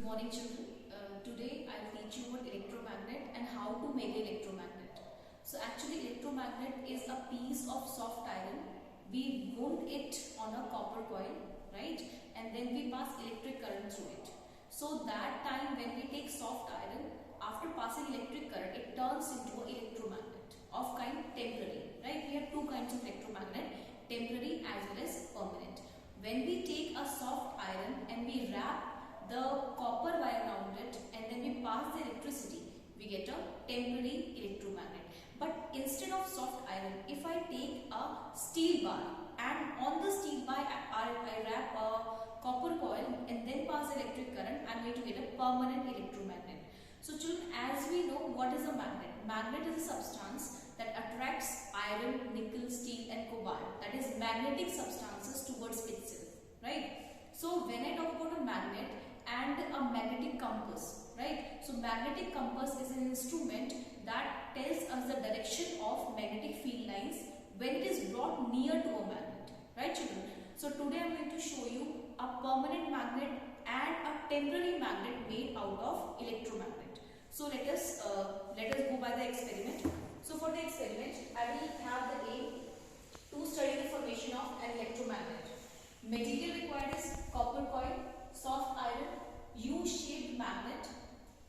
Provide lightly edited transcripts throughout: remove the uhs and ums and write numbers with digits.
morning children. Today I will teach you about electromagnet and how to make electromagnet. So actually electromagnet is a piece of soft iron. We wound it on a copper coil, right? And then we pass electric current through it. So that time when we take soft iron, after passing electric current, it turns into an electromagnet of kind temporary, right? We have two kinds of electromagnet, temporary as well as permanent. When we take a soft iron and we wrap the copper wire around it and then we pass the electricity, we get a temporary electromagnet. But instead of soft iron, if I take a steel bar and on the steel bar I wrap a copper coil and then pass electric current, I am going to get a permanent electromagnet. So children, as we know, what is a magnet? Magnet is a substance that attracts iron, nickel, steel and cobalt, that is magnetic substances towards itself, right? So when I talk about a magnet and a magnetic compass, right? So magnetic compass is an instrument that tells us the direction of magnetic field lines when it is brought near to a magnet, right children? So today I am going to show you a permanent magnet and a temporary magnet made out of electromagnet. So let us go by the experiment. So for the experiment, I will have the aim to study the formation of an electromagnet. Material required is copper coil, soft iron, U-shaped magnet,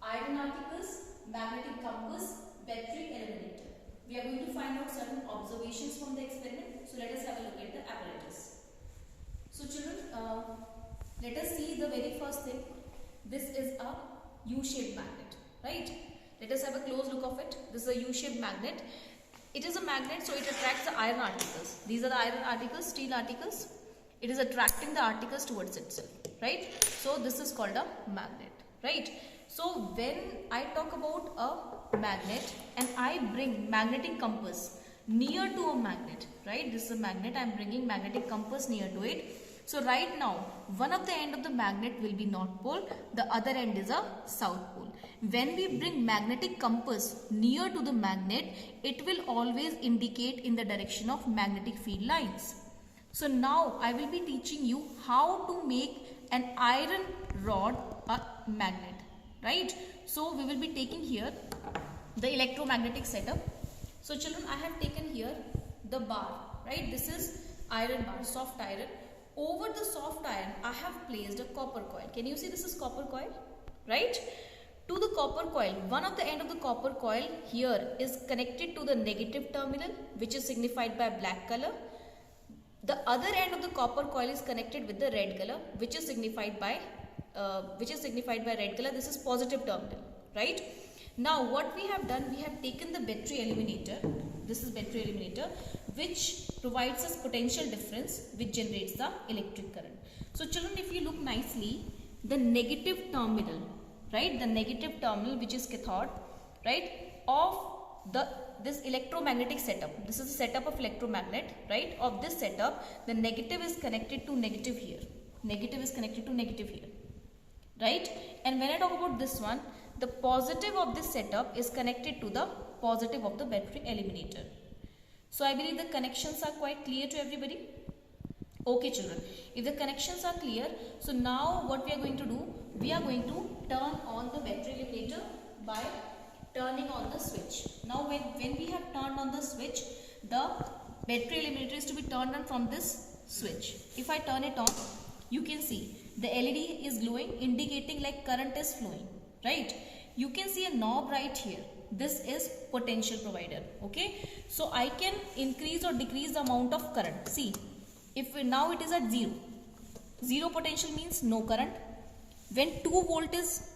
iron articles, magnetic compass, battery eliminator. We are going to find out certain observations from the experiment. So let us have a look at the apparatus. So children, let us see the very first thing. This is a U-shaped magnet, right? Let us have a close look of it. This is a U-shaped magnet. It is a magnet, so it attracts the iron articles. These are the iron articles, steel articles. It is attracting the articles towards itself, right? So this is called a magnet, right? So when I talk about a magnet and I bring magnetic compass near to a magnet, right? This is a magnet, I am bringing magnetic compass near to it. So right now, one of the end of the magnet will be North Pole, the other end is a South Pole. When we bring magnetic compass near to the magnet, it will always indicate in the direction of magnetic field lines. So now I will be teaching you how to make an iron rod a magnet, right? So we will be taking here the electromagnetic setup. So children, I have taken here the bar, right? This is iron bar, soft iron. Over the soft iron, I have placed a copper coil. Can you see this is copper coil, right? To the copper coil, one of the end of the copper coil here is connected to the negative terminal, which is signified by black color. The other end of the copper coil is connected with the red color, which is signified by red color. This is positive terminal, right? Now what we have done, we have taken the battery eliminator. This is battery eliminator, which provides us potential difference, which generates the electric current. So children, if you look nicely, the negative terminal, right? The negative terminal, which is cathode, right? Of this electromagnetic setup. This is a setup of electromagnet, right? Of this setup, the negative is connected to negative here. Negative is connected to negative here, right? And when I talk about this one, the positive of this setup is connected to the positive of the battery eliminator. So I believe the connections are quite clear to everybody. Okay children, if the connections are clear, so now what we are going to do, we are going to turn on the battery eliminator by turning on the switch. Now when we have turned on the switch, the battery eliminator is to be turned on from this switch. If I turn it on, you can see the LED is glowing, indicating like current is flowing, right? You can see a knob right here. This is potential provider, okay? So I can increase or decrease the amount of current. See, if now it is at 0. 0 potential means no current. When 2 volt is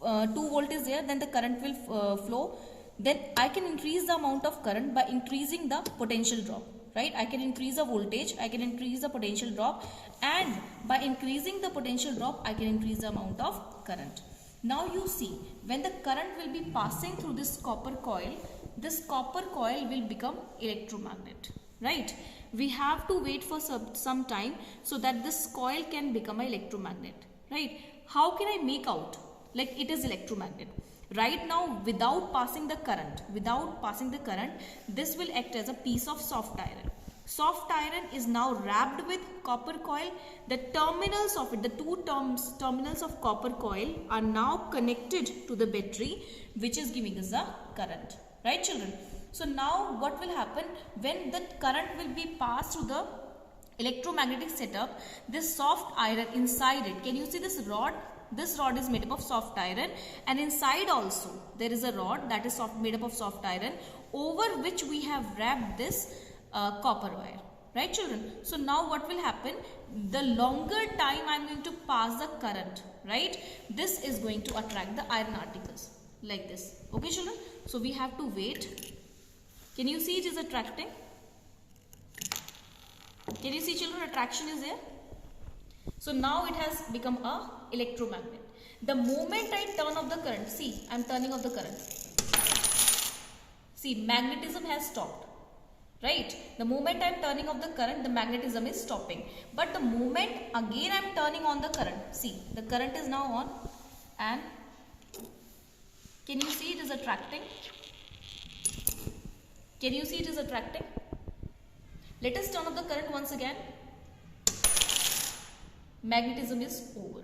there, then the current will flow. Then I can increase the amount of current by increasing the potential drop, right? I can increase the voltage, I can increase the potential drop, and by increasing the potential drop, I can increase the amount of current. Now you see, when the current will be passing through this copper coil will become electromagnet, right? We have to wait for some time so that this coil can become an electromagnet, right? How can I make out like it is electromagnet? Right now, without passing the current, this will act as a piece of soft iron. Soft iron is now wrapped with copper coil. The terminals of it, the two terminals of copper coil are now connected to the battery, which is giving us the current. Right, children? So now what will happen when the current will be passed through the electromagnetic setup? This soft iron inside it, can you see this rod? This rod is made up of soft iron, and inside also there is a rod that is made up of soft iron, over which we have wrapped this copper wire. Right, children? So now what will happen? The longer time I am going to pass the current, right, this is going to attract the iron particles like this. Okay, children? So we have to wait. Can you see it is attracting? Can you see, children, attraction is there? So now it has become a electromagnet. The moment I turn off the current, see, I am turning off the current. See, magnetism has stopped. Right? The moment I am turning off the current, the magnetism is stopping. But the moment again I am turning on the current, see, the current is now on, and can you see it is attracting? Can you see it is attracting? Let us turn off the current once again. Magnetism is over.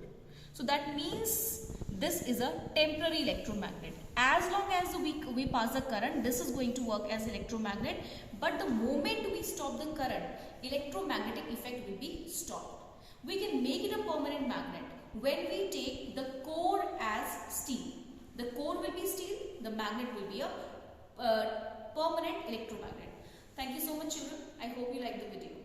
So that means this is a temporary electromagnet. As long as we pass the current, this is going to work as electromagnet. But the moment we stop the current, electromagnetic effect will be stopped. We can make it a permanent magnet when we take the core as steel. The core will be steel, the magnet will be a permanent electromagnet. Thank you so much, children. I hope you like the video.